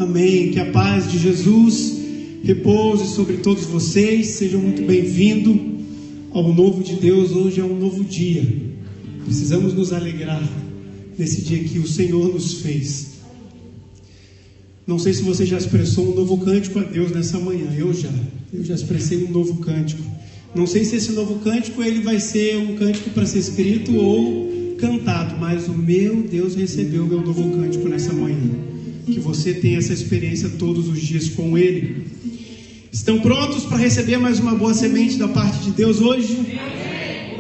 Amém. Que a paz de Jesus repouse sobre todos vocês. Sejam muito bem-vindos ao novo de Deus. Hoje é um novo dia. Precisamos nos alegrar nesse dia que o Senhor nos fez. Não sei se você já expressou um novo cântico a Deus nessa manhã. Eu já expressei um novo cântico. Não sei se esse novo cântico ele vai ser um cântico para ser escrito ou cantado, mas o meu Deus recebeu o meu novo cântico nessa manhã. Que você tenha essa experiência todos os dias com Ele. Estão prontos para receber mais uma boa semente da parte de Deus hoje?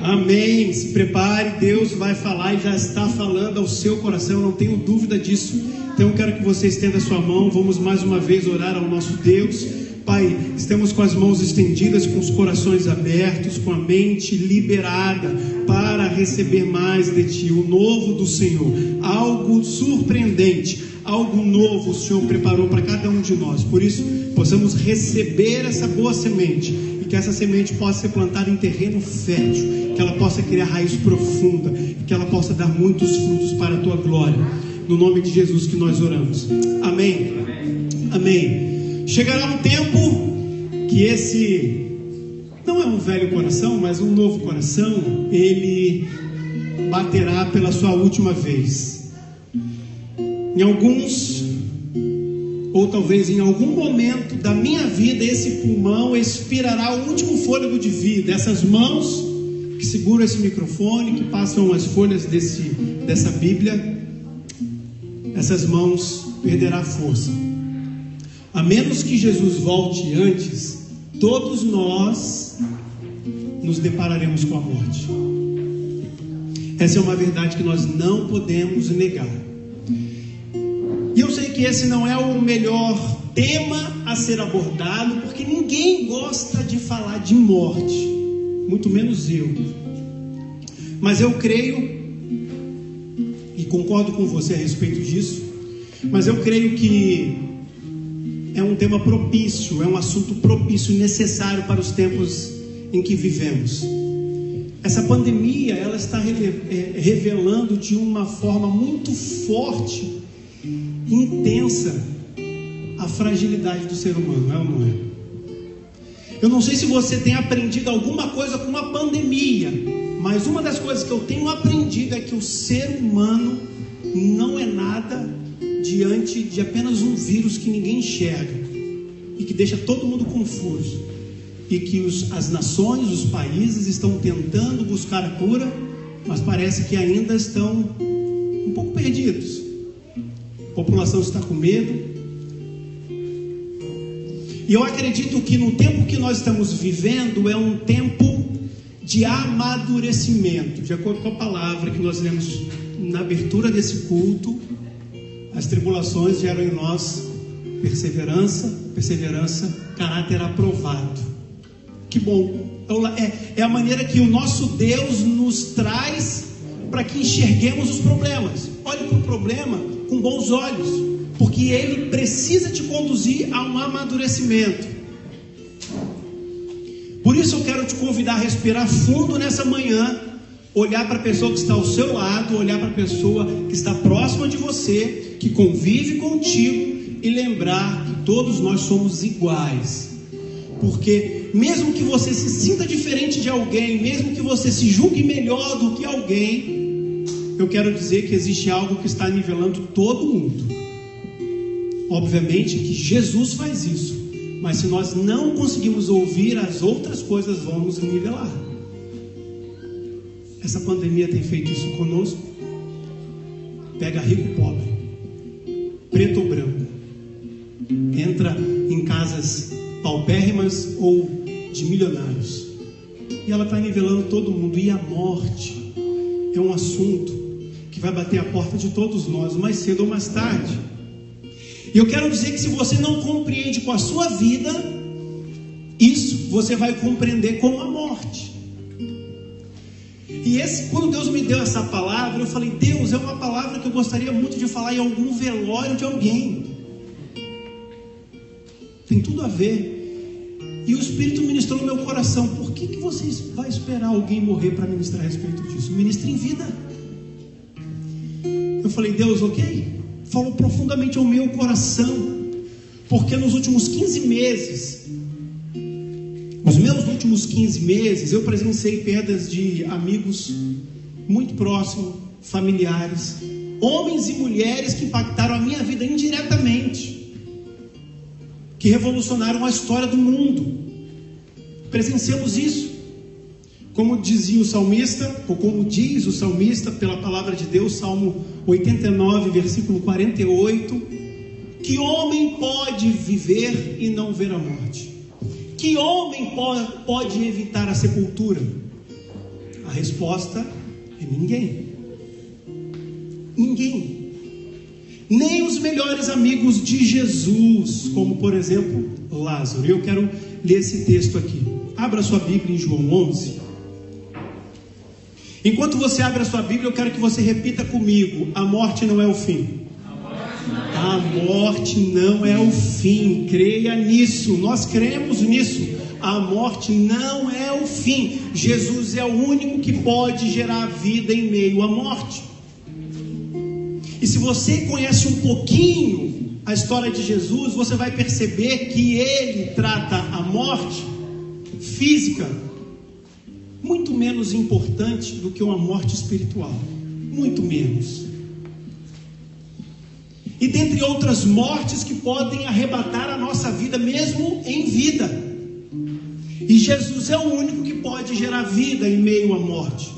Amém. Se prepare, Deus vai falar e já está falando ao seu coração, não tenho dúvida disso. Então eu quero que você estenda a sua mão. Vamos mais uma vez orar ao nosso Deus. Pai, estamos com as mãos estendidas, com os corações abertos, com a mente liberada para receber mais de Ti, o novo do Senhor, algo surpreendente, algo novo o Senhor preparou para cada um de nós. Por isso, possamos receber essa boa semente e que essa semente possa ser plantada em terreno fértil, que ela possa criar raiz profunda e que ela possa dar muitos frutos para a Tua glória. No nome de Jesus que nós oramos. Amém. Amém. Chegará um tempo que esse não é um velho coração, mas um novo coração, ele baterá pela sua última vez. Em alguns, ou talvez em algum momento da minha vida, esse pulmão expirará o último fôlego de vida. Essas mãos que seguram esse microfone, que passam as folhas dessa Bíblia, essas mãos perderão força. A menos que Jesus volte antes, todos nós nos depararemos com a morte. Essa é uma verdade que nós não podemos negar. E eu sei que esse não é o melhor tema a ser abordado, porque ninguém gosta de falar de morte, muito menos eu. Mas eu creio, e concordo com você a respeito disso, mas eu creio que é um tema propício, é um assunto propício e necessário para os tempos em que vivemos. Essa pandemia, ela está revelando de uma forma muito forte, intensa, a fragilidade do ser humano, é ou não é? Eu não sei se você tem aprendido alguma coisa com a pandemia, mas uma das coisas que eu tenho aprendido é que o ser humano não é nada diante de apenas um vírus que ninguém enxerga e que deixa todo mundo confuso, e que as nações, os países estão tentando buscar a cura, mas parece que ainda estão um pouco perdidos. A população está com medo, e eu acredito que no tempo que nós estamos vivendo é um tempo de amadurecimento, de acordo com a palavra que nós lemos na abertura desse culto. As tribulações geram em nós perseverança, caráter aprovado. Que bom! É a maneira que o nosso Deus nos traz para que enxerguemos os problemas. Olhe para o problema com bons olhos, porque Ele precisa te conduzir a um amadurecimento. Por isso eu quero te convidar a respirar fundo nessa manhã, olhar para a pessoa que está ao seu lado, olhar para a pessoa que está próxima de você, que convive contigo, e lembrar que todos nós somos iguais. Porque mesmo que você se sinta diferente de alguém, mesmo que você se julgue melhor do que alguém, eu quero dizer que existe algo que está nivelando todo mundo. Obviamente que Jesus faz isso, mas se nós não conseguimos ouvir, as outras coisas vão nos nivelar. Essa pandemia tem feito isso conosco. Pega rico e pobre, preto ou branco, entra em casas paupérrimas ou de milionários, e ela está nivelando todo mundo. E a morte é um assunto que vai bater a porta de todos nós, mais cedo ou mais tarde. E eu quero dizer que se você não compreende com a sua vida isso, você vai compreender com a morte. E quando Deus me deu essa palavra, eu falei: Deus, é uma palavra que eu gostaria muito de falar em algum velório de alguém. Tem tudo a ver. E o Espírito ministrou no meu coração: por que você vai esperar alguém morrer para ministrar a respeito disso? Ministre em vida. Eu falei: Deus, ok. Falou profundamente ao meu coração. porque nos últimos 15 meses, nos meus últimos 15 meses, eu presenciei perdas de amigos muito próximos, familiares, homens e mulheres que impactaram a minha vida indiretamente, que revolucionaram a história do mundo. Presenciamos isso. Como dizia o salmista, ou como diz o salmista pela palavra de Deus, Salmo 89, versículo 48, que homem pode viver e não ver a morte? Que homem pode evitar a sepultura? A resposta é ninguém. Ninguém. Nem os melhores amigos de Jesus, como por exemplo Lázaro. Eu quero ler esse texto aqui. Abra sua Bíblia em João 11. Enquanto você abre a sua Bíblia, eu quero que você repita comigo: a morte não é o fim. A morte não é o fim. Creia nisso. Nós cremos nisso. A morte não é o fim. Jesus é o único que pode gerar vida em meio à morte. E se você conhece um pouquinho a história de Jesus, você vai perceber que ele trata a morte física muito menos importante do que uma morte espiritual. Muito menos. E dentre outras mortes que podem arrebatar a nossa vida mesmo em vida. E Jesus é o único que pode gerar vida em meio à morte.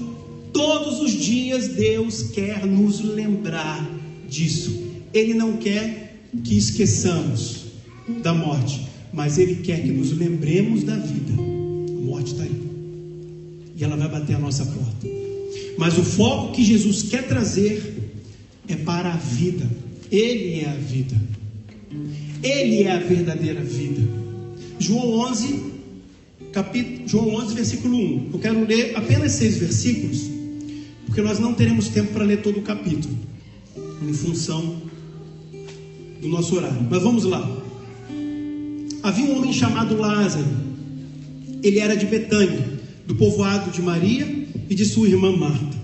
Todos os dias Deus quer nos lembrar disso. Ele não quer que esqueçamos da morte, mas Ele quer que nos lembremos da vida. A morte está aí. E ela vai bater a nossa porta. Mas o foco que Jesus quer trazer é para a vida. Ele é a vida. Ele é a verdadeira vida. João 11, versículo 1. Eu quero ler apenas 6 versículos, porque nós não teremos tempo para ler todo o capítulo, em função do nosso horário. Mas vamos lá. Havia um homem chamado Lázaro. Ele era de Betânia, do povoado de Maria e de sua irmã Marta.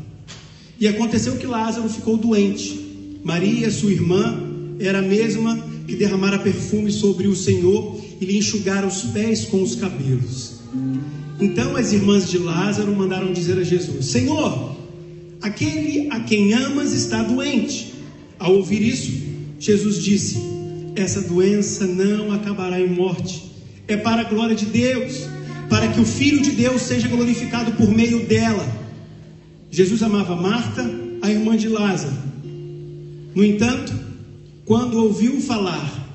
E aconteceu que Lázaro ficou doente. Maria, sua irmã, era a mesma que derramara perfume sobre o Senhor e lhe enxugara os pés com os cabelos. Então as irmãs de Lázaro mandaram dizer a Jesus: Senhor, aquele a quem amas está doente. Ao ouvir isso, Jesus disse: essa doença não acabará em morte. É para a glória de Deus, para que o Filho de Deus seja glorificado por meio dela. Jesus amava Marta, a irmã de Lázaro. No entanto, quando ouviu falar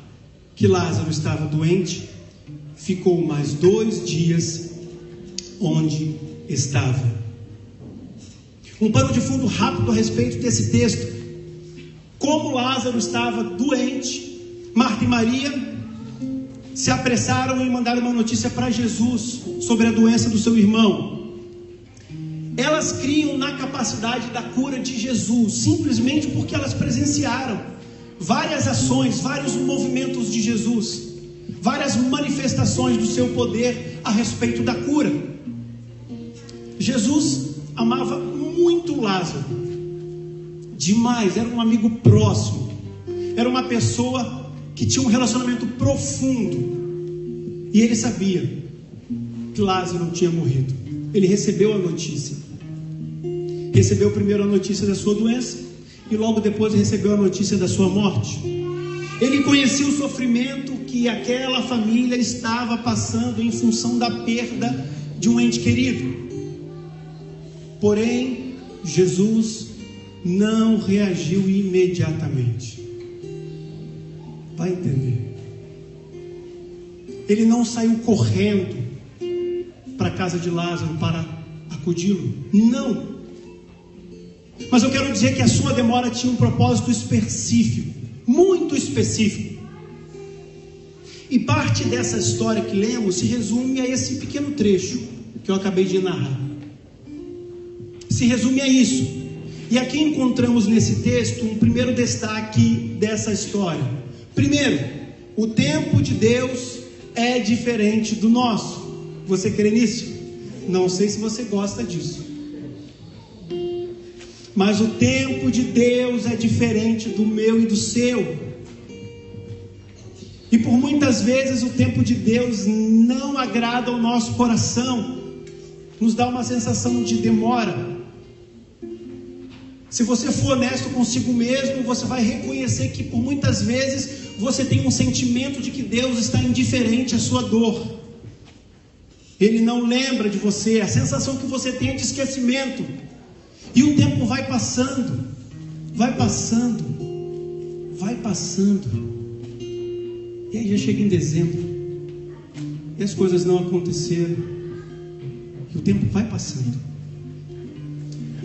que Lázaro estava doente, ficou mais 2 dias onde estava. Um pano de fundo rápido a respeito desse texto. Como Lázaro estava doente, Marta e Maria se apressaram em mandar uma notícia para Jesus sobre a doença do seu irmão. Elas criam na capacidade da cura de Jesus, simplesmente porque elas presenciaram várias ações, vários movimentos de Jesus, várias manifestações do seu poder a respeito da cura. Jesus amava muito Lázaro, demais, era um amigo próximo, era uma pessoa que tinha um relacionamento profundo, e ele sabia que Lázaro tinha morrido. Ele recebeu a notícia, recebeu primeiro a notícia da sua doença, e logo depois recebeu a notícia da sua morte. Ele conhecia o sofrimento que aquela família estava passando em função da perda de um ente querido. Porém, Jesus não reagiu imediatamente. Vai entender. Ele não saiu correndo para a casa de Lázaro para acudi-lo. Não. Mas eu quero dizer que a sua demora tinha um propósito específico, muito específico. E parte dessa história que lemos se resume a esse pequeno trecho que eu acabei de narrar. Se resume a isso. E aqui encontramos nesse texto um primeiro destaque dessa história. Primeiro, o tempo de Deus é diferente do nosso. Você crê nisso? Não sei se você gosta disso. Mas o tempo de Deus é diferente do meu e do seu. E por muitas vezes o tempo de Deus não agrada ao nosso coração, nos dá uma sensação de demora. Se você for honesto consigo mesmo, você vai reconhecer que por muitas vezes você tem um sentimento de que Deus está indiferente à sua dor. Ele não lembra de você, a sensação que você tem é de esquecimento. E o tempo vai passando, vai passando, vai passando. E aí já chega em dezembro, e as coisas não aconteceram, e o tempo vai passando.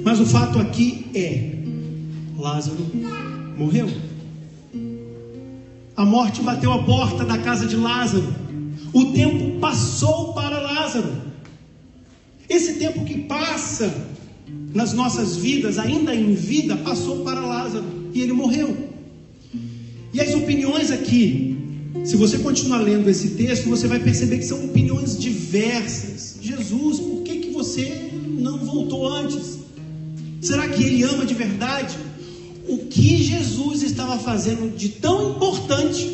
Mas o fato aqui é, Lázaro morreu. A morte bateu a porta da casa de Lázaro. O tempo passou para Lázaro. Esse tempo que passa nas nossas vidas, ainda em vida, passou para Lázaro e ele morreu. E as opiniões aqui, se você continuar lendo esse texto, você vai perceber que são opiniões diversas. Jesus, por que você não voltou antes? Será que ele ama de verdade? O que Jesus estava fazendo de tão importante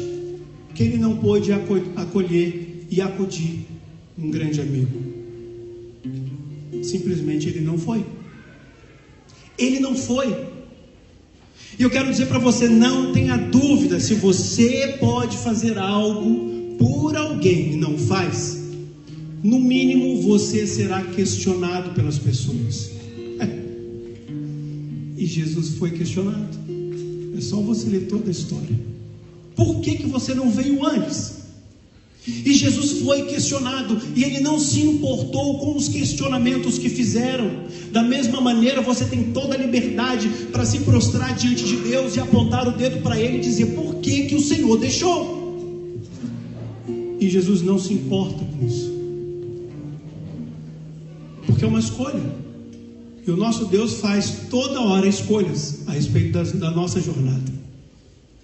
que ele não pôde acolher e acudir um grande amigo? Simplesmente ele não foi. Ele não foi. E eu quero dizer para você, não tenha dúvida, se você pode fazer algo por alguém e não faz, no mínimo você será questionado pelas pessoas. E Jesus foi questionado. É só você ler toda a história. Por que você não veio antes? E Jesus foi questionado, e ele não se importou com os questionamentos que fizeram. Da mesma maneira, você tem toda a liberdade para se prostrar diante de Deus e apontar o dedo para ele e dizer: por que o Senhor deixou? E Jesus não se importa com isso, porque é uma escolha. E o nosso Deus faz toda hora escolhas a respeito da nossa jornada,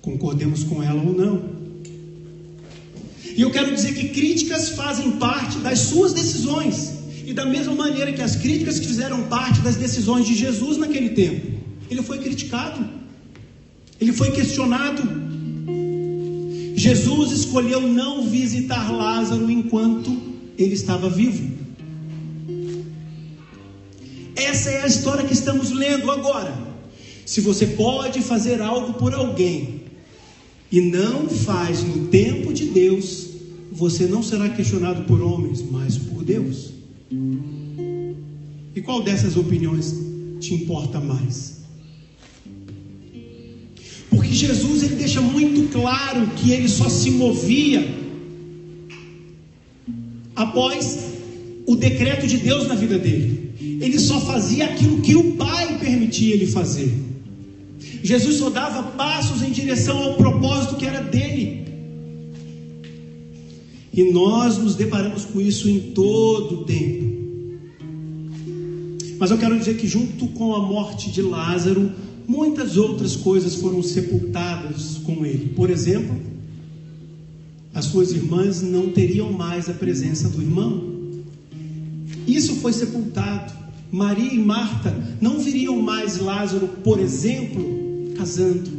concordemos com ela ou não. E eu quero dizer que críticas fazem parte das suas decisões, e da mesma maneira que as críticas fizeram parte das decisões de Jesus naquele tempo. Ele foi criticado, ele foi questionado. Jesus escolheu não visitar Lázaro enquanto ele estava vivo. Essa é a história que estamos lendo agora. Se você pode fazer algo por alguém e não faz no tempo de Deus, você não será questionado por homens, mas por Deus. E qual dessas opiniões te importa mais? Porque Jesus, ele deixa muito claro que ele só se movia após o decreto de Deus na vida dele. Ele só fazia aquilo que o Pai permitia ele fazer. Jesus só dava passos em direção ao propósito que era dele. E nós nos deparamos com isso em todo o tempo. Mas eu quero dizer que junto com a morte de Lázaro, muitas outras coisas foram sepultadas com ele. Por exemplo, as suas irmãs não teriam mais a presença do irmão. Isso foi sepultado. Maria e Marta não viriam mais Lázaro, por exemplo, casando,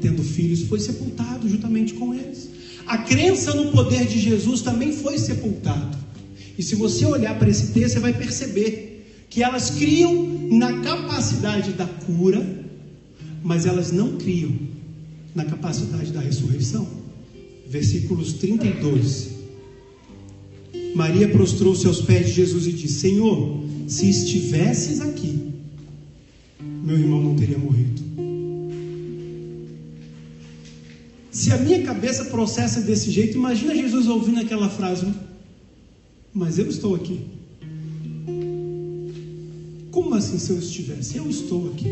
tendo filhos. Foi sepultado juntamente com eles. A crença no poder de Jesus também foi sepultado. E se você olhar para esse texto, você vai perceber que elas criam na capacidade da cura, mas elas não criam na capacidade da ressurreição. Versículos 32. Maria prostrou-se aos pés de Jesus e disse: Senhor, se estivesses aqui, meu irmão não teria morrido. Se a minha cabeça processa desse jeito, imagina Jesus ouvindo aquela frase: mas eu estou aqui. Como assim, se eu estivesse? Eu estou aqui.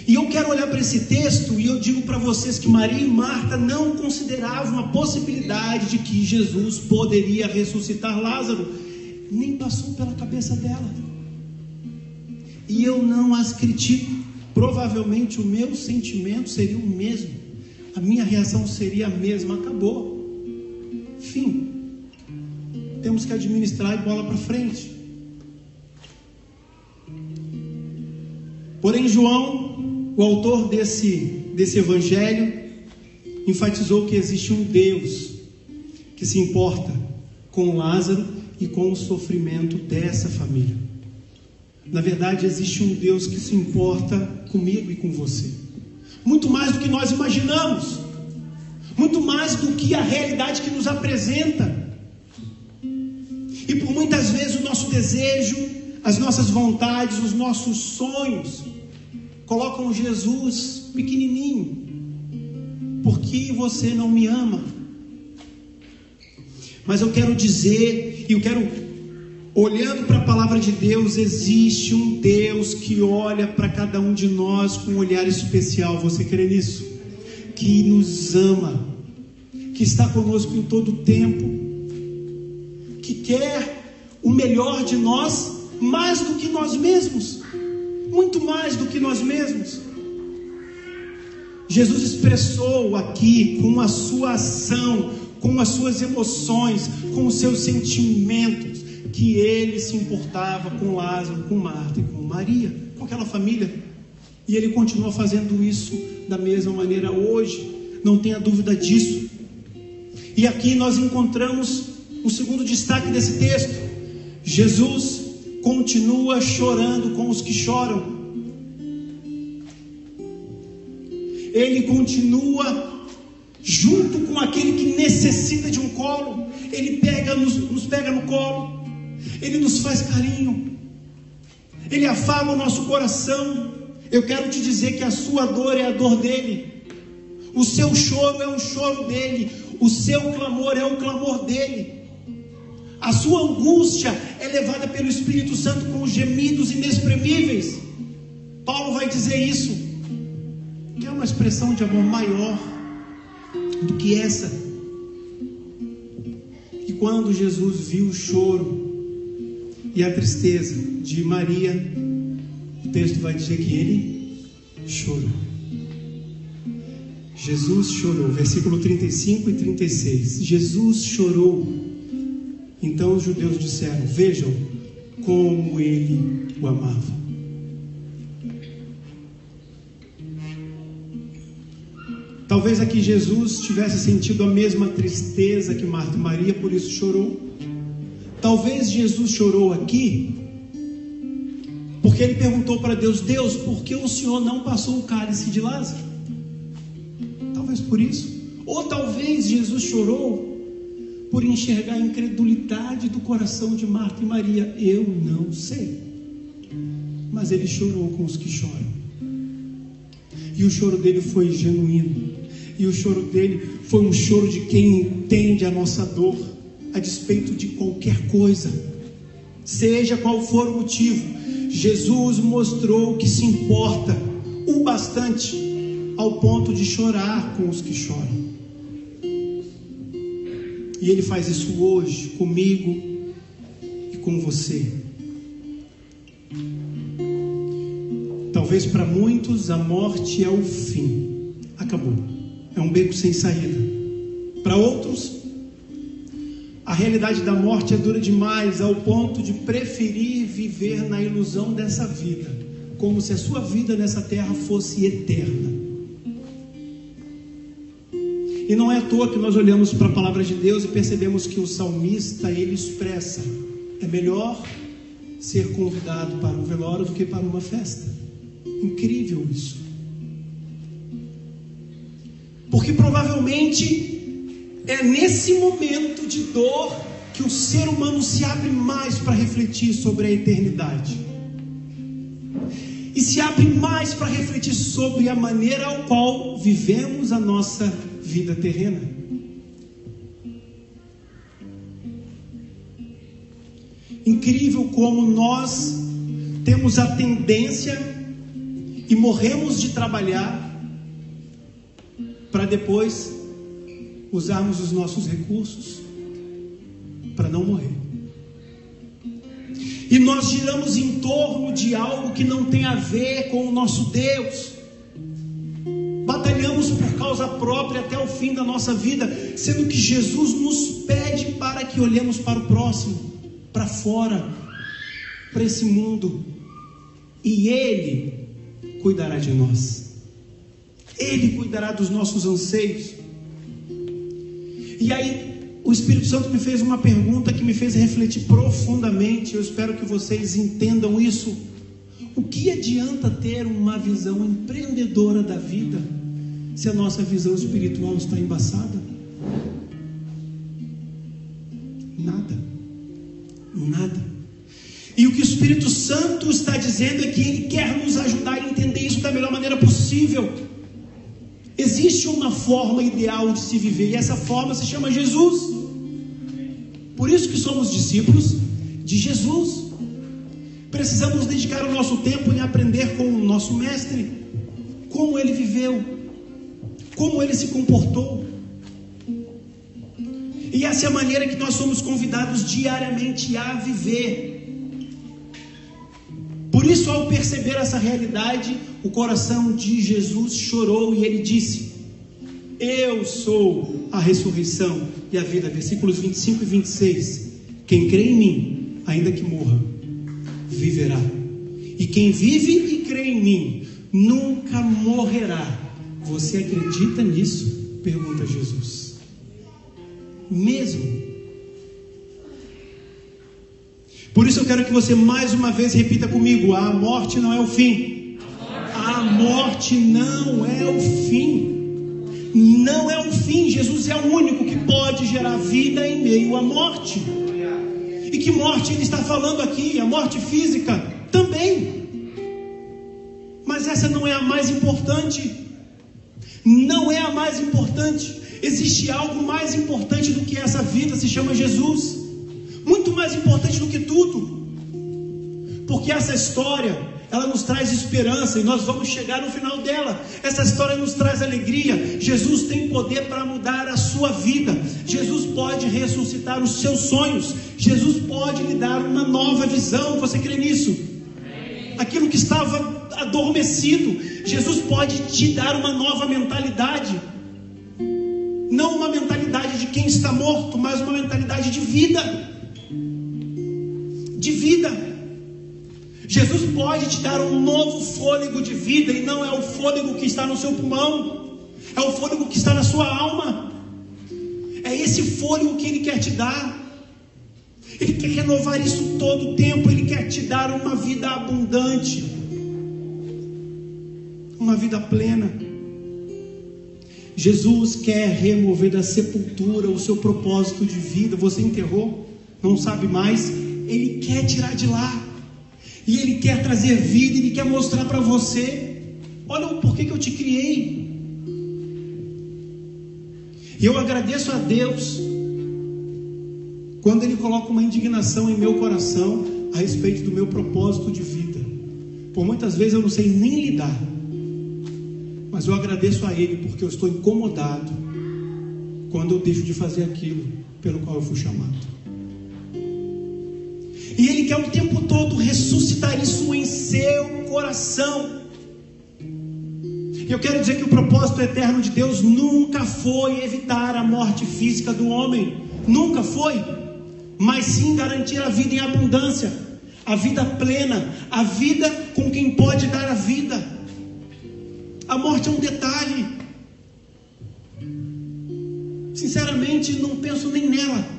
E eu quero olhar para esse texto e eu digo para vocês que Maria e Marta não consideravam a possibilidade de que Jesus poderia ressuscitar Lázaro. Nem passou pela cabeça dela. E eu não as critico. Provavelmente o meu sentimento seria o mesmo. A minha reação seria a mesma. Acabou. Fim. Temos que administrar e bola para frente. Porém, João, o autor desse evangelho, enfatizou que existe um Deus que se importa com Lázaro e com o sofrimento dessa família. Na verdade, existe um Deus que se importa comigo e com você, muito mais do que nós imaginamos, muito mais do que a realidade que nos apresenta. E por muitas vezes o nosso desejo, as nossas vontades, os nossos sonhos colocam Jesus pequenininho. Por que você não me ama? Mas eu quero dizer, e eu quero, olhando para a palavra de Deus, existe um Deus que olha para cada um de nós com um olhar especial. Você crê nisso? Que nos ama, que está conosco em todo o tempo, que quer o melhor de nós, mais do que nós mesmos, muito mais do que nós mesmos. Jesus expressou aqui com a sua ação, com as suas emoções, com os seus sentimentos, que ele se importava com Lázaro, com Marta e com Maria, com aquela família. E ele continua fazendo isso da mesma maneira hoje, não tenha dúvida disso. E aqui nós encontramos o segundo destaque desse texto: Jesus continua chorando com os que choram. Ele continua junto com aquele que necessita de um colo. Ele nos pega no colo, ele nos faz carinho, ele afaga o nosso coração. Eu quero te dizer que a sua dor é a dor dele, o seu choro é o choro dele, o seu clamor é o clamor dele. A sua angústia é levada pelo Espírito Santo com gemidos inexprimíveis. Paulo vai dizer isso, que é uma expressão de amor maior do que essa. E quando Jesus viu o choro e a tristeza de Maria, o texto vai dizer que ele chorou. Jesus chorou, versículo 35 e 36. Jesus chorou. Então os judeus disseram: vejam como ele o amava. Talvez aqui Jesus tivesse sentido a mesma tristeza que Marta e Maria, por isso chorou. Talvez Jesus chorou aqui porque ele perguntou para Deus: Deus, por que o Senhor não passou o cálice de Lázaro? Talvez por isso. Ou talvez Jesus chorou por enxergar a incredulidade do coração de Marta e Maria. Eu não sei. Mas ele chorou com os que choram. E o choro dele foi genuíno. E o choro dele foi um choro de quem entende a nossa dor, a despeito de qualquer coisa, seja qual for o motivo. Jesus mostrou que se importa o bastante ao ponto de chorar com os que choram. E ele faz isso hoje comigo e com você. Talvez para muitos a morte é o fim, acabou, é um beco sem saída. Para outros, a realidade da morte é dura demais, ao ponto de preferir viver na ilusão dessa vida, como se a sua vida nessa terra fosse eterna. E não é à toa que nós olhamos para a palavra de Deus e percebemos que o salmista, ele expressa: é melhor ser convidado para um velório do que para uma festa. Incrível isso. Porque provavelmente é nesse momento de dor que o ser humano se abre mais para refletir sobre a eternidade. E se abre mais para refletir sobre a maneira ao qual vivemos a nossa vida terrena. Incrível como nós temos a tendência e morremos de trabalhar para depois usarmos os nossos recursos para não morrer. E nós giramos em torno de algo que não tem a ver com o nosso Deus. Batalhamos por causa própria até o fim da nossa vida, sendo que Jesus nos pede para que olhemos para o próximo, para fora, para esse mundo, e Ele cuidará de nós. Ele cuidará dos nossos anseios. E aí o Espírito Santo me fez uma pergunta que me fez refletir profundamente. Eu espero que vocês entendam isso. O que adianta ter uma visão empreendedora da vida se a nossa visão espiritual está embaçada? Nada. E o que o Espírito Santo está dizendo é que Ele quer nos ajudar a entender isso da melhor maneira possível. Existe uma forma ideal de se viver, e essa forma se chama Jesus. Por isso que somos discípulos de Jesus. Precisamos dedicar o nosso tempo em aprender com o nosso mestre, como ele viveu, como ele se comportou. E essa é a maneira que nós somos convidados diariamente a viver. Por isso, ao perceber essa realidade, o coração de Jesus chorou e ele disse: eu sou a ressurreição e a vida. Versículos 25 e 26. Quem crê em mim, ainda que morra, viverá. E quem vive e crê em mim, nunca morrerá. Você acredita nisso? Pergunta Jesus. Mesmo. Por isso eu quero que você mais uma vez repita comigo: a morte não é o fim. A morte não é o fim. Não é o fim. Jesus é o único que pode gerar vida em meio à morte. E que morte ele está falando aqui? A morte física também. Mas essa não é a mais importante. Não é a mais importante. Existe algo mais importante do que essa vida, se chama Jesus. Muito mais importante do que tudo. Porque essa história, ela nos traz esperança e nós vamos chegar no final dela. Essa história nos traz alegria. Jesus tem poder para mudar a sua vida. Jesus pode ressuscitar os seus sonhos. Jesus pode lhe dar uma nova visão. Você crê nisso? Aquilo que estava adormecido, Jesus pode te dar uma nova mentalidade. Não uma mentalidade de quem está morto, mas uma mentalidade de vida. De vida. Jesus pode te dar um novo fôlego de vida, e não é o fôlego que está no seu pulmão, é o fôlego que está na sua alma. É esse fôlego que Ele quer te dar. Ele quer renovar isso todo o tempo. Ele quer te dar uma vida abundante, uma vida plena. Jesus quer remover da sepultura o seu propósito de vida. Você enterrou, não sabe mais. Ele quer tirar de lá. E Ele quer trazer vida. Ele quer mostrar para você: olha o porquê que eu te criei. E eu agradeço a Deus quando Ele coloca uma indignação em meu coração a respeito do meu propósito de vida. Por muitas vezes eu não sei nem lidar, mas eu agradeço a Ele porque eu estou incomodado quando eu deixo de fazer aquilo pelo qual eu fui chamado. E Ele quer o tempo todo ressuscitar isso em seu coração. E eu quero dizer que o propósito eterno de Deus nunca foi evitar a morte física do homem. Nunca foi. Mas sim garantir a vida em abundância, a vida plena, a vida com quem pode dar a vida. A morte é um detalhe. Sinceramente, não penso nem nela.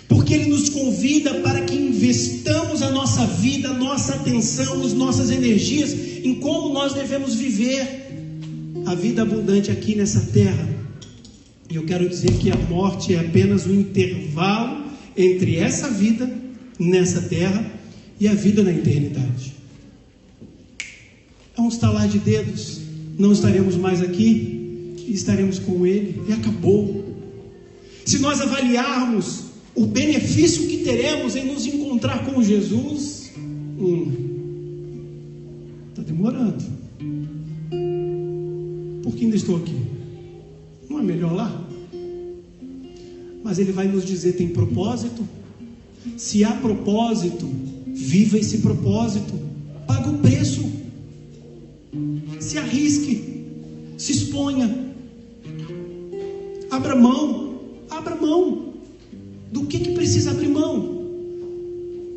Porque Ele nos convida para que investamos a nossa vida, a nossa atenção, as nossas energias em como nós devemos viver a vida abundante aqui nessa terra. E eu quero dizer que a morte é apenas um intervalo entre essa vida nessa terra e a vida na eternidade. É um estalar de dedos. Não estaremos mais aqui e estaremos com Ele e acabou. Se nós avaliarmos o benefício que teremos em nos encontrar com Jesus, está demorando. Por que ainda estou aqui? Não é melhor lá? Mas Ele vai nos dizer: tem propósito? Se há propósito, viva esse propósito. Paga o preço. Se arrisque. Se exponha. Abra mão. Abra mão. Do que precisa abrir mão?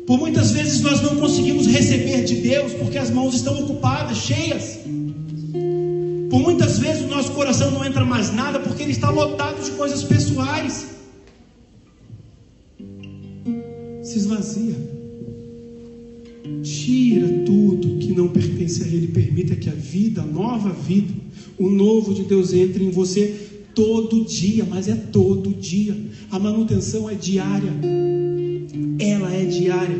Por muitas vezes nós não conseguimos receber de Deus porque as mãos estão ocupadas, cheias. Por muitas vezes o nosso coração não entra mais nada porque ele está lotado de coisas pessoais. Se esvazia. Tira tudo que não pertence a ele. Permita que a vida, a nova vida, o novo de Deus entre em você todo dia. Mas é todo dia. A manutenção é diária. Ela é diária.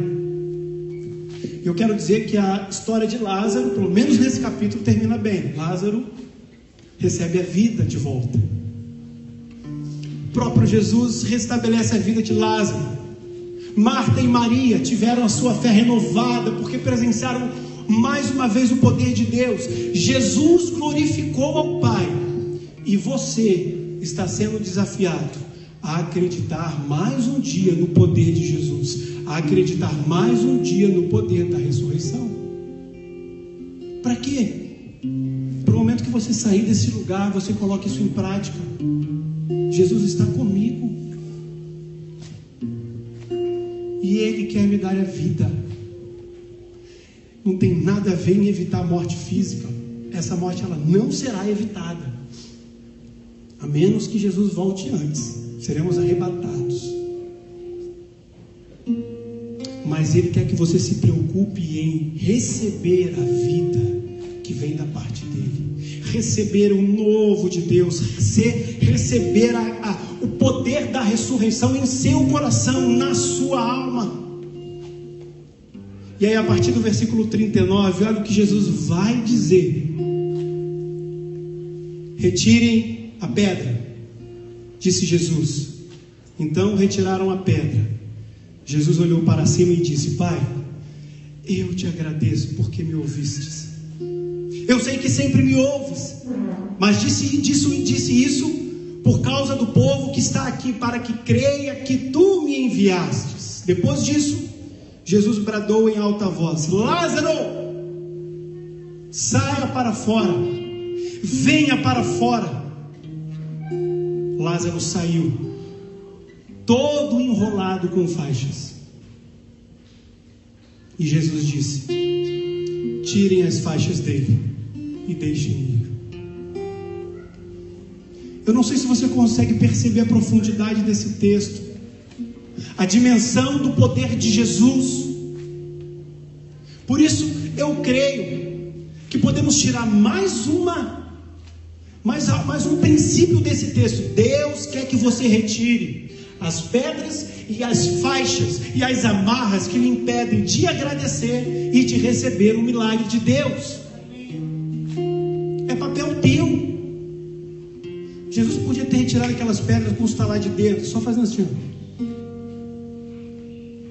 Eu quero dizer que a história de Lázaro, pelo menos nesse capítulo, termina bem. Lázaro recebe a vida de volta. O próprio Jesus restabelece a vida de Lázaro. Marta e Maria tiveram a sua fé renovada, porque presenciaram mais uma vez o poder de Deus. Jesus glorificou ao Pai. E você está sendo desafiado a acreditar mais um dia no poder de Jesus, a acreditar mais um dia no poder da ressurreição. Para quê? Para o momento que você sair desse lugar, você coloque isso em prática. Jesus está comigo e Ele quer me dar a vida. Não tem nada a ver em evitar a morte física. Essa morte ela não será evitada, a menos que Jesus volte antes. Seremos arrebatados. Mas Ele quer que você se preocupe em receber a vida que vem da parte dEle, receber o novo de Deus, receber o poder da ressurreição em seu coração, na sua alma. E aí a partir do versículo 39, olha o que Jesus vai dizer: retirem a pedra, disse Jesus. Então retiraram a pedra. Jesus olhou para cima e disse: Pai, eu te agradeço porque me ouvistes. Eu sei que sempre me ouves, mas disse isso por causa do povo que está aqui, para que creia que tu me enviastes. Depois disso, Jesus bradou em alta voz: Lázaro, saia para fora, venha para fora. Lázaro saiu, todo enrolado com faixas. E Jesus disse: tirem as faixas dele e deixem ir. Eu não sei se você consegue perceber a profundidade desse texto, a dimensão do poder de Jesus. Por isso eu creio que podemos tirar mais um princípio desse texto. Deus quer que você retire as pedras e as faixas e as amarras que lhe impedem de agradecer e de receber o milagre de Deus. É papel teu. Jesus podia ter retirado aquelas pedras com um estalar de dedos, só fazendo assim.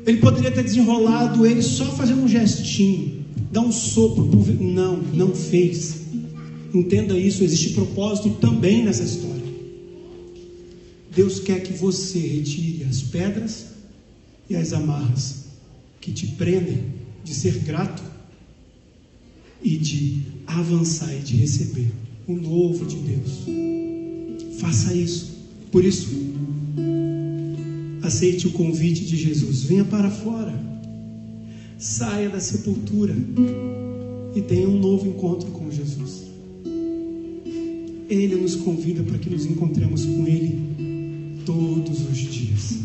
Ele poderia ter desenrolado ele só fazendo um gestinho, dar um sopro. Não fez. Entenda isso, existe propósito também nessa história. Deus quer que você retire as pedras e as amarras que te prendem de ser grato e de avançar e de receber o novo de Deus. Faça isso. Por isso, aceite o convite de Jesus. Venha para fora, saia da sepultura e tenha um novo encontro com Jesus. Ele nos convida para que nos encontremos com Ele todos os dias.